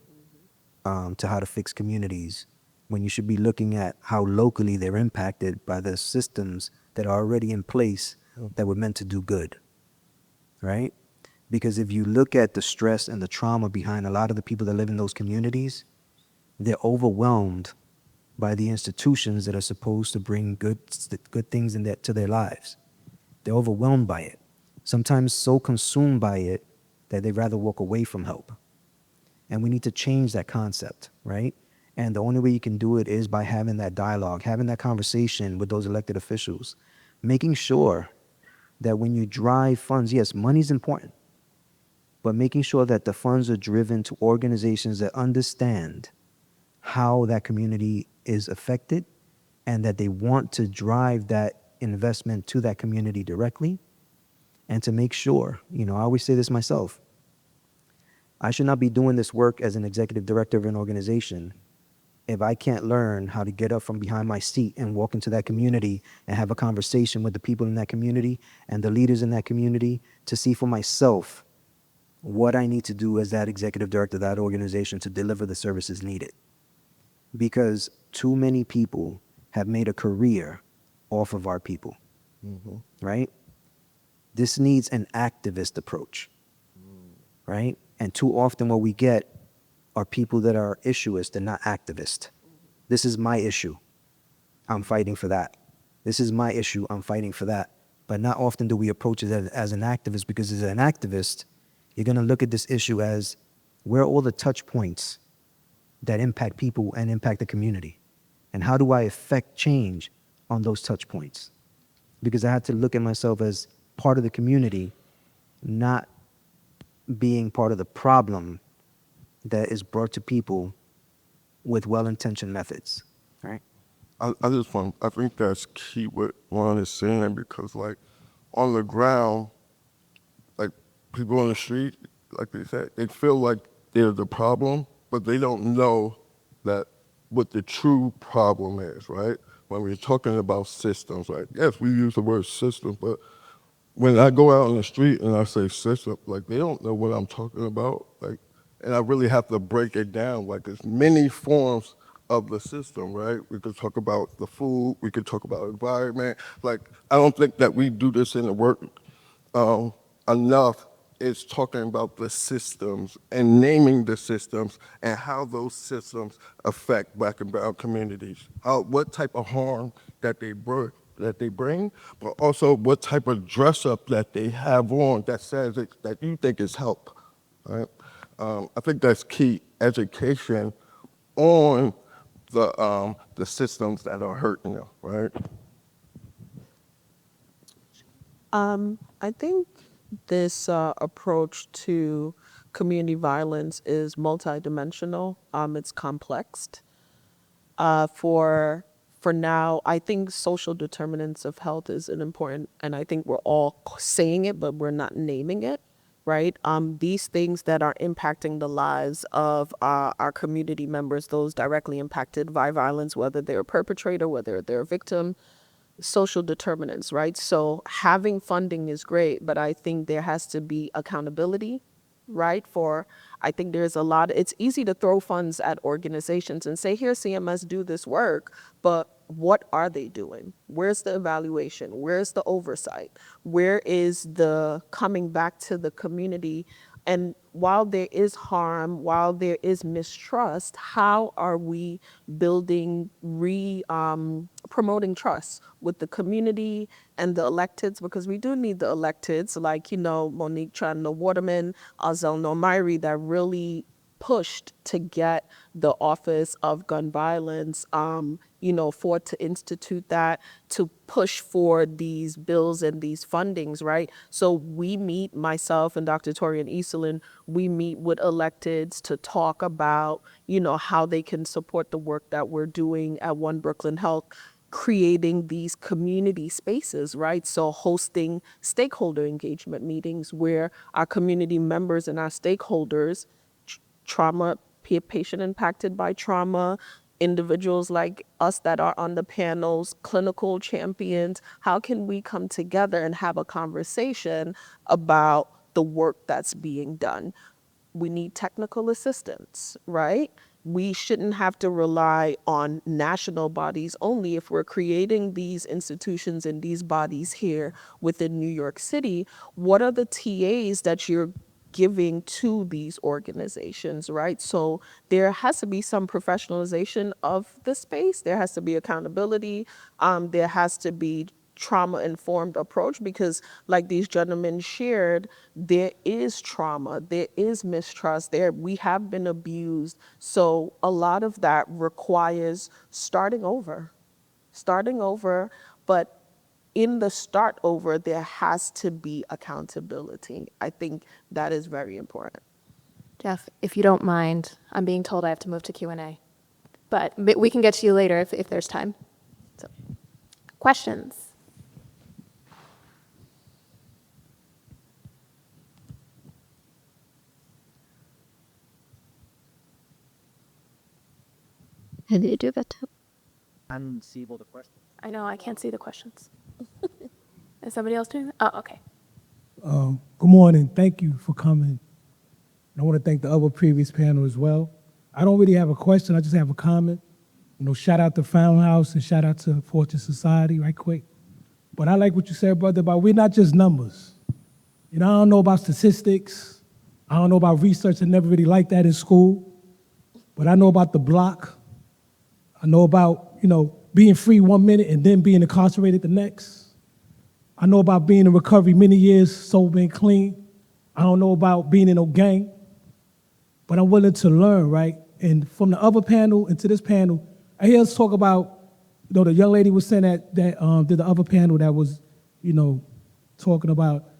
to how to fix communities, when you should be looking at how locally they're impacted by the systems that are already in place that were meant to do good, right? Because if you look at the stress and the trauma behind a lot of the people that live in those communities, they're overwhelmed by the institutions that are supposed to bring good things to their lives. They're overwhelmed by it, sometimes so consumed by it that they'd rather walk away from help. And we need to change that concept, right? And the only way you can do it is by having that dialogue, having that conversation with those elected officials, making sure that when you drive funds, yes, money's important, but making sure that the funds are driven to organizations that understand how that community is affected and that they want to drive that investment to that community directly. And to make sure, I always say this myself, I should not be doing this work as an executive director of an organization if I can't learn how to get up from behind my seat and walk into that community and have a conversation with the people in that community and the leaders in that community to see for myself what I need to do as that executive director of that organization to deliver the services needed. Because too many people have made a career off of our people, right? This needs an activist approach, right? And too often what we get are people that are issuists and not activists. This is my issue. I'm fighting for that. This is my issue. I'm fighting for that. But not often do we approach it as an activist, because as an activist, you're going to look at this issue as where are all the touch points that impact people and impact the community? And how do I affect change on those touch points? Because I had to look at myself as part of the community, not being part of the problem that is brought to people with well-intentioned methods, right? I think that's key what Juan is saying, because like on the ground, like people on the street, like they said, they feel like they're the problem, but they don't know that what the true problem is, right? When we're talking about systems, right? Yes, we use the word system, but when I go out on the street and I say system, like they don't know what I'm talking about, like, and I really have to break it down. Like there's many forms of the system, right? We could talk about the food, we could talk about environment. Like I don't think that we do this in the work enough. Is talking about the systems and naming the systems and how those systems affect Black and Brown communities. What type of harm that they bring, but also what type of dress up that they have on that says that you think is help, right? I think that's key education on the systems that are hurting them, right? I think this approach to community violence is multidimensional. It's complex. For now, I think social determinants of health is an important, and I think we're all saying it, but we're not naming it, right? These things that are impacting the lives of our community members, those directly impacted by violence, whether they're a perpetrator, whether they're a victim, social determinants, right? So having funding is great, but I think there has to be accountability, right? I think there's a lot, it's easy to throw funds at organizations and say, here, CMS, do this work, but what are they doing? Where's the evaluation? Where's the oversight? Where is the coming back to the community? And while there is harm, while there is mistrust, how are we building, promoting trust with the community and the electeds? Because we do need the electeds, like, Monique Chan Waterman, Azel Nomairi, that really pushed to get the Office of Gun Violence, for to institute that, to push for these bills and these fundings, right? So we meet, myself and Dr. Torian Easterlin, we meet with electeds to talk about, how they can support the work that we're doing at One Brooklyn Health, creating these community spaces, right? So hosting stakeholder engagement meetings where our community members and our stakeholders, trauma, patient impacted by trauma, individuals like us that are on the panels, clinical champions, how can we come together and have a conversation about the work that's being done? We need technical assistance, right? We shouldn't have to rely on national bodies only. If we're creating these institutions and these bodies here within New York City, what are the TAs that you're giving to these organizations, right? So there has to be some professionalization of the space. There has to be accountability. There has to be trauma-informed approach, because like these gentlemen shared, there is trauma, there is mistrust, we have been abused. So a lot of that requires starting over, but in the start over, there has to be accountability. I think that is very important. Jeff, if you don't mind, I'm being told I have to move to Q&A, but we can get to you later if there's time. So, questions? Unseeable the question. I know, I can't see the questions. Is somebody else doing that? Oh, okay. Good morning. Thank you for coming. And I want to thank the other previous panel as well. I don't really have a question. I just have a comment. Shout out to Fountain House and shout out to Fortune Society right quick. But I like what you said, brother, about we're not just numbers. I don't know about statistics. I don't know about research. I never really liked that in school. But I know about the block. I know about, being free 1 minute and then being incarcerated the next. I know about being in recovery many years, sober and clean. I don't know about being in no gang. But I'm willing to learn, right? And from the other panel into this panel, I hear us talk about, the young lady was saying that did the other panel that was, talking about,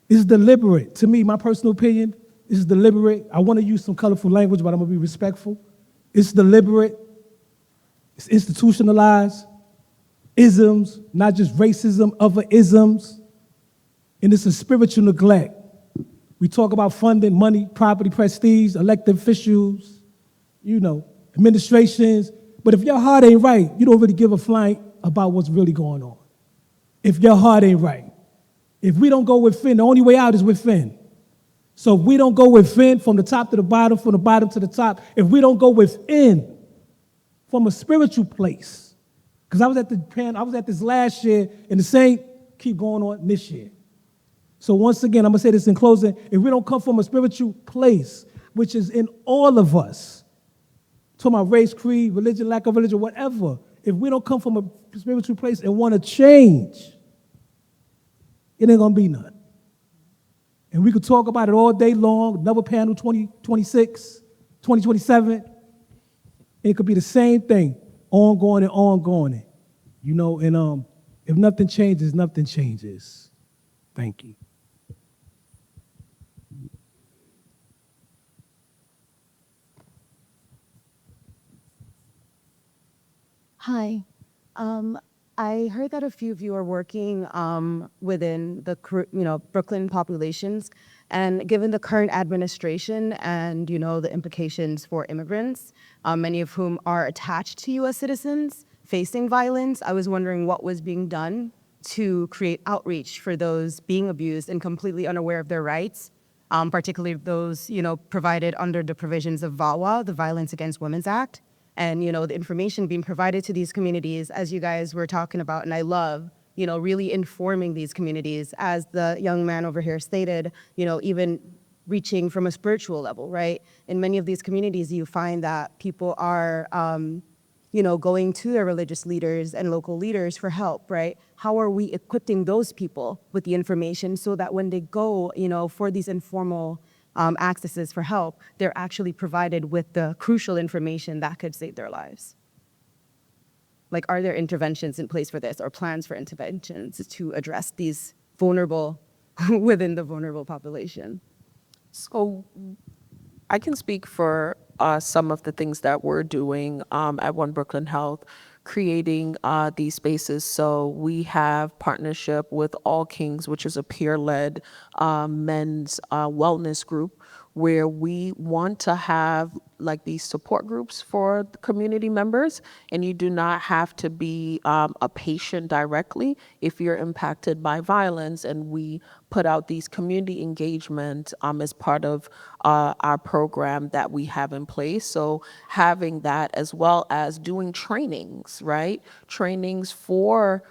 it's deliberate. To me, my personal opinion, it's deliberate. I want to use some colorful language, but I'm going to be respectful. It's deliberate. It's institutionalized. Isms, not just racism, other isms. And it's a spiritual neglect. We talk about funding, money, property, prestige, elected officials, administrations. But if your heart ain't right, you don't really give a flying about what's really going on. If your heart ain't right. If we don't go within, the only way out is within. So if we don't go within from the top to the bottom, from the bottom to the top, if we don't go within from a spiritual place, because I was at this last year, and the same keep going on this year. So once again, I'm going to say this in closing. If we don't come from a spiritual place, which is in all of us, talking about race, creed, religion, lack of religion, whatever, if we don't come from a spiritual place and want to change, it ain't going to be none. And we could talk about it all day long, another panel, 2026, 2027. It could be the same thing, ongoing and ongoing. And if nothing changes, nothing changes. Thank you. Hi. Um, I heard that a few of you are working within the Brooklyn populations, and given the current administration and the implications for immigrants, many of whom are attached to U.S. citizens facing violence, I was wondering what was being done to create outreach for those being abused and completely unaware of their rights, particularly those provided under the provisions of VAWA, the Violence Against Women's Act. And the information being provided to these communities, as you guys were talking about, and I love really informing these communities, as the young man over here stated, even reaching from a spiritual level, right? In many of these communities, you find that people are going to their religious leaders and local leaders for help, right? How are we equipping those people with the information so that when they go for these informal accesses for help, they're actually provided with the crucial information that could save their lives? Like, are there interventions in place for this, or plans for interventions to address these vulnerable, within the vulnerable population? So I can speak for some of the things that we're doing at One Brooklyn Health, creating these spaces. So we have partnership with All Kings, which is a peer-led men's wellness group, where we want to have like these support groups for the community members, and you do not have to be a patient directly if you're impacted by violence. And we put out these community engagement as part of our program that we have in place. So having that, as well as doing trainings, right? Trainings for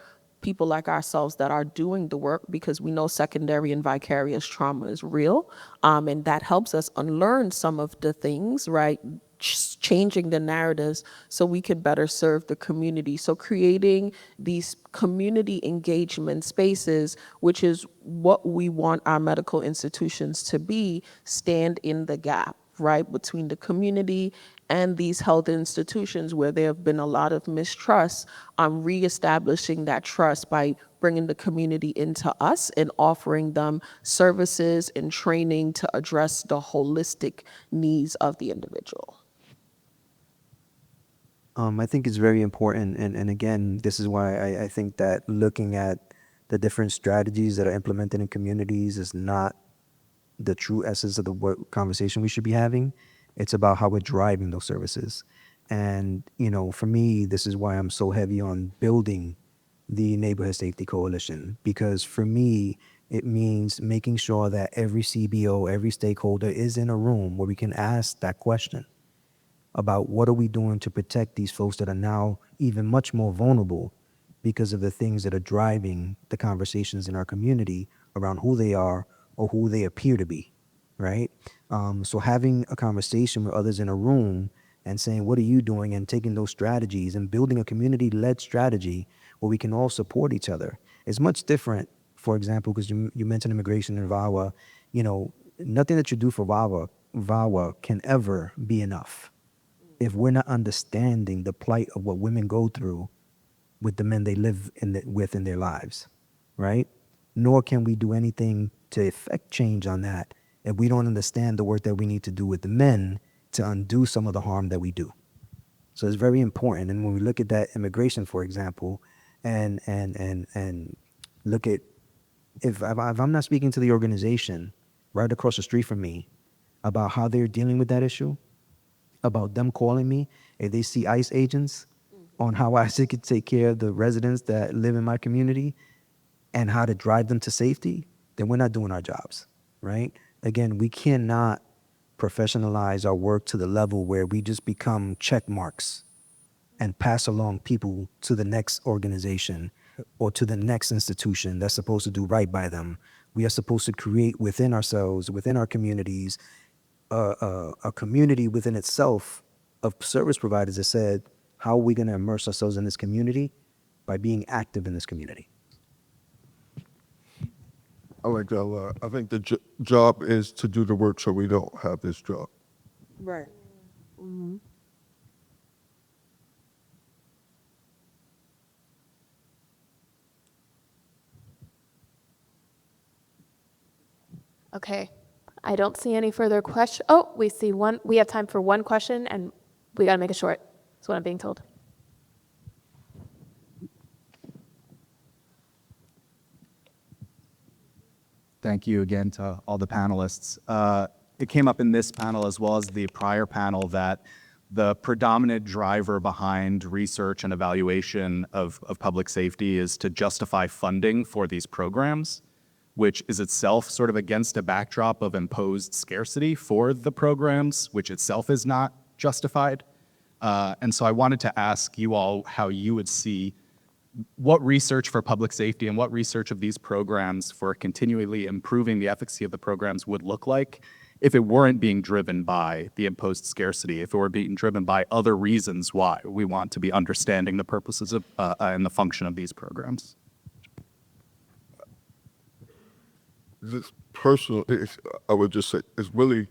people like ourselves that are doing the work, because we know secondary and vicarious trauma is real. And that helps us unlearn some of the things, right? Changing the narratives so we can better serve the community. So creating these community engagement spaces, which is what we want our medical institutions to be, stand in the gap, right, between the community and these health institutions where there have been a lot of mistrust. Reestablishing that trust by bringing the community into us and offering them services and training to address the holistic needs of the individual. I think it's very important. And again, this is why I think that looking at the different strategies that are implemented in communities is not the true essence of the conversation we should be having. It's about how we're driving those services. And, for me, this is why I'm so heavy on building the Neighborhood Safety Coalition, because for me, it means making sure that every CBO, every stakeholder is in a room where we can ask that question about what are we doing to protect these folks that are now even much more vulnerable because of the things that are driving the conversations in our community around who they are or who they appear to be, right? So having a conversation with others in a room and saying, what are you doing? And taking those strategies and building a community-led strategy where we can all support each other is much different. For example, because you mentioned immigration and VAWA, nothing that you do for VAWA can ever be enough if we're not understanding the plight of what women go through with the men they live with in their lives, right? Nor can we do anything to effect change on that if we don't understand the work that we need to do with the men to undo some of the harm that we do. So it's very important. And when we look at that immigration, for example, and look at, if I'm not speaking to the organization right across the street from me about how they're dealing with that issue, about them calling me if they see ICE agents on how I could take care of the residents that live in my community and how to drive them to safety, then we're not doing our jobs, right? Again, we cannot professionalize our work to the level where we just become check marks and pass along people to the next organization or to the next institution that's supposed to do right by them. We are supposed to create within ourselves, within our communities, a community within itself of service providers that said, how are we going to immerse ourselves in this community? By being active in this community. I like that a lot. I think the job is to do the work so we don't have this job. Right. Okay. I don't see any further question. Oh, we see one. We have time for one question, and we got to make it short. That's what I'm being told. Thank you again to all the panelists. It came up in this panel as well as the prior panel that the predominant driver behind research and evaluation of public safety is to justify funding for these programs, which is itself sort of against a backdrop of imposed scarcity for the programs, which itself is not justified. And so I wanted to ask you all how you would see what research for public safety and what research of these programs for continually improving the efficacy of the programs would look like if it weren't being driven by the imposed scarcity, if it were being driven by other reasons why we want to be understanding the purposes of and the function of these programs. This personal, I would just say, it's really,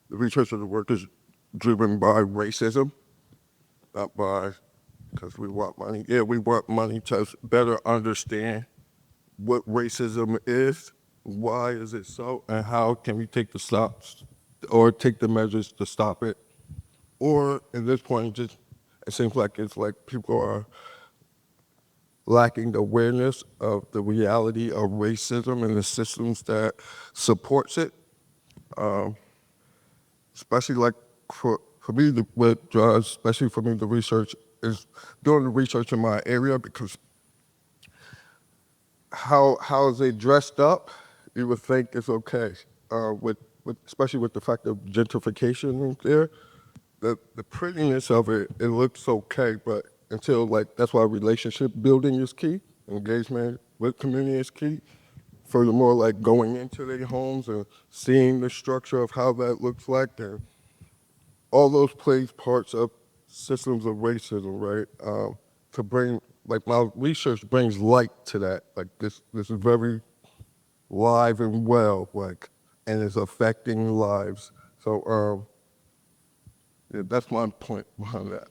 the research of the work is driven by racism, not by, because we want money. Yeah, we want money to better understand what racism is, why is it so, and how can we take the stops or take the measures to stop it. Or at this point, just it seems like it's like people are lacking the awareness of the reality of racism and the systems that supports it. Especially like for me, what drives, especially for me, the research is doing the research in my area, because how is it dressed up? You would think it's okay. Especially with the fact of gentrification there, the prettiness of it, it looks okay, but until that's why relationship building is key, engagement with community is key. Furthermore, going into their homes and seeing the structure of how that looks like, and all those plays parts of systems of racism, right? To bring, my research brings light to that. This is very live and well, and it's affecting lives. So yeah, that's my point behind that.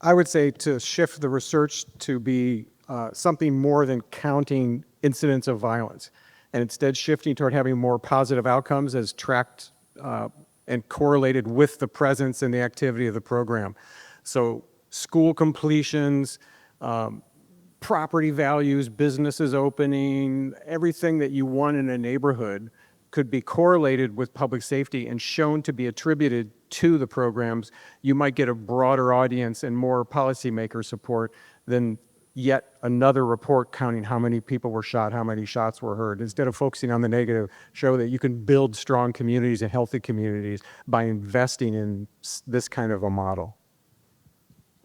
I would say to shift the research to be something more than counting incidents of violence, and instead shifting toward having more positive outcomes as tracked and correlated with the presence and the activity of the program. So school completions, property values, businesses opening, everything that you want in a neighborhood could be correlated with public safety and shown to be attributed to the programs. You might get a broader audience and more policymaker support than yet another report counting how many people were shot, how many shots were heard. Instead of focusing on the negative, show that you can build strong communities and healthy communities by investing in this kind of a model.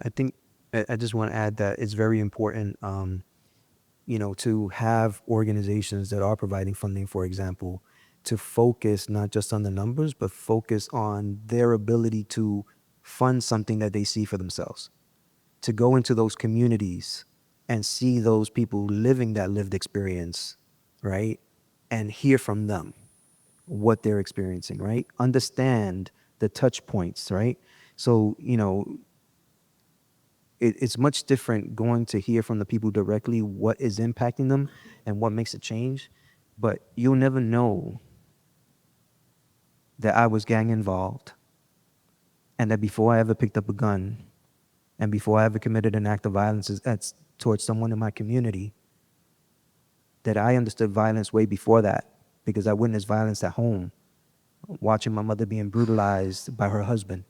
I think I just want to add that it's very important, to have organizations that are providing funding, for example, to focus not just on the numbers, but focus on their ability to fund something that they see for themselves, to go into those communities and see those people living that lived experience, right? And hear from them what they're experiencing, right? Understand the touch points, right? So, it's much different going to hear from the people directly what is impacting them and what makes a change. But you'll never know that I was gang involved, and that before I ever picked up a gun and before I ever committed an act of violence towards someone in my community, that I understood violence way before that, because I witnessed violence at home, watching my mother being brutalized by her husband.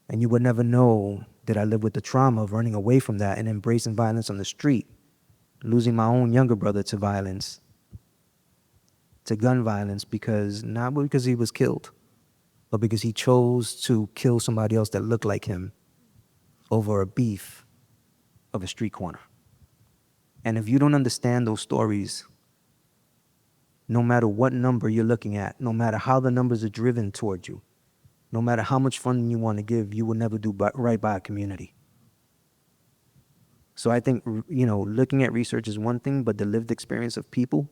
And you would never know that I lived with the trauma of running away from that and embracing violence on the street, losing my own younger brother to violence, to gun violence, not because he was killed, but because he chose to kill somebody else that looked like him over a beef of a street corner. And if you don't understand those stories, no matter what number you're looking at, no matter how the numbers are driven toward you, no matter how much funding you want to give, you will never do right by a community. So I think, looking at research is one thing, but the lived experience of people,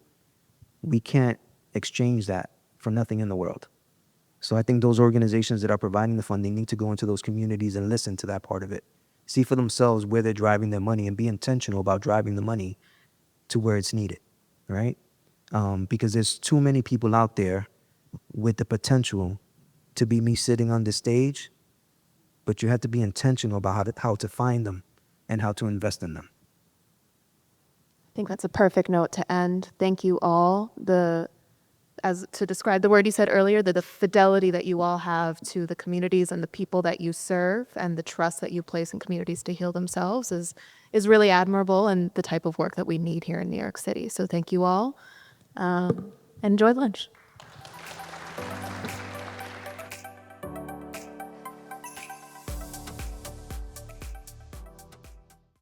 we can't exchange that for nothing in the world. So I think those organizations that are providing the funding need to go into those communities and listen to that part of it. See for themselves where they're driving their money and be intentional about driving the money to where it's needed, right? because there's too many people out there with the potential to be me sitting on the stage, but you have to be intentional about how to find them and how to invest in them. I think that's a perfect note to end. Thank you all. As to describe the word you said earlier, the fidelity that you all have to the communities and the people that you serve, and the trust that you place in communities to heal themselves is really admirable, and the type of work that we need here in New York City. So thank you all. Enjoy lunch.